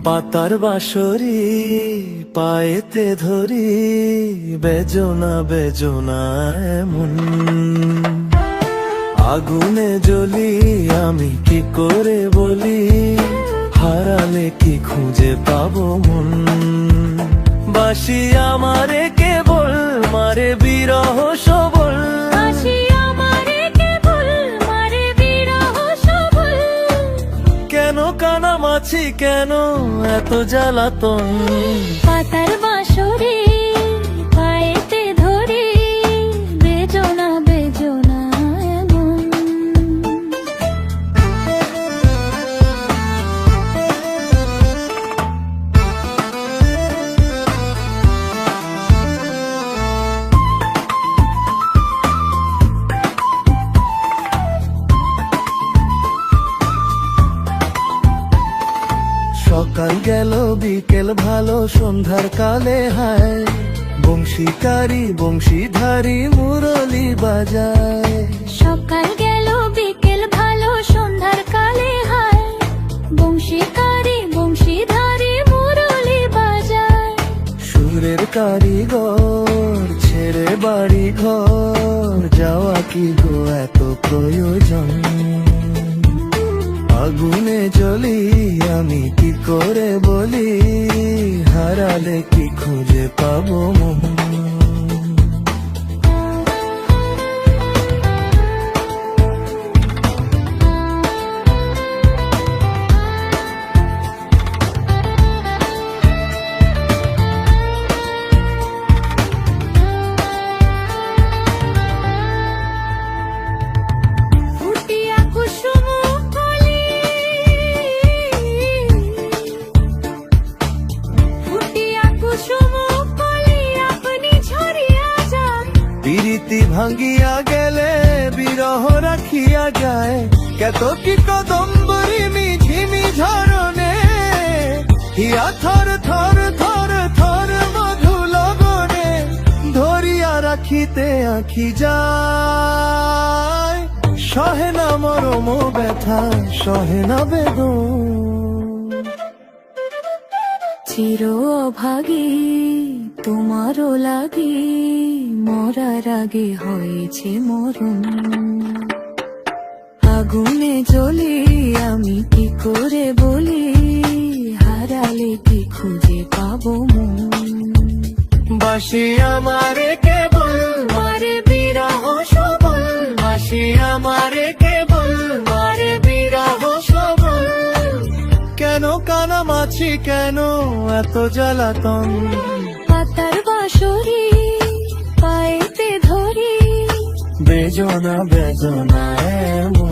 পাতার বাঁশরি পায়েতে ধরি, বেজনা বেজনা এমন। আগুনে জ্বলি আমি কি করে বলি, হারালে কি খুঁজে পাবো মন। বাসি আমারে কেবল মারে বিরহ সবল, কেন কানামাছি কেন এত জ্বালাতন। পাতার বাঁশরি পায়েতে ধরি, বেজনা বেজনা এমন। সকাল গেল বিকেল ভালো সন্ধ্যার কালে হায়, বংশীকারী বংশীধারী মুরলি বাজায়। সকাল গেল বিকেল ভালো সন্ধ্যার কালে হায়, বংশীকারী বংশীধারী মুরলি বাজায়। সুরের কারিগর ছেড়ে বাড়ি ঘর, যাওয়া কি গো এত প্রয়োজন। আগুনে জ্বলি আমি কি করে বলি, হারালে কি খুঁজে পাবো মন। ফুটিয়া কুসুম কলি, ফুটিয়া কুসুম কলি আপনি ঝরিয়া যান। প্রীতি ভাঙ্গিয়া গেলে বিরহ রাখিয়া যায়, কত কি কদম্বরি মিঝিমি ঝরনে। হিয়া থর থর থর থর মধু লগনে, ধরিয়া রাখিতে আঁখি যায়। সহে না মরম ব্যথা সহে না বেদন। চির অভাগী তোমারও লাগি, মরার আগে হয়েছে মরণ। আগুনে জ্বলি আমি কি করে বলি, হারালে কি খুঁজে পাবো মন। বাসি আমারে কেবল মারে বিরহ সবল, বাসি আমারে কেবল মারে বিরহ সবল, কেন কানামাছি কেন এত জ্বালাতন। পাতার বাঁশরি পায়েতে ধরি, বেজনা বেজনা এমন।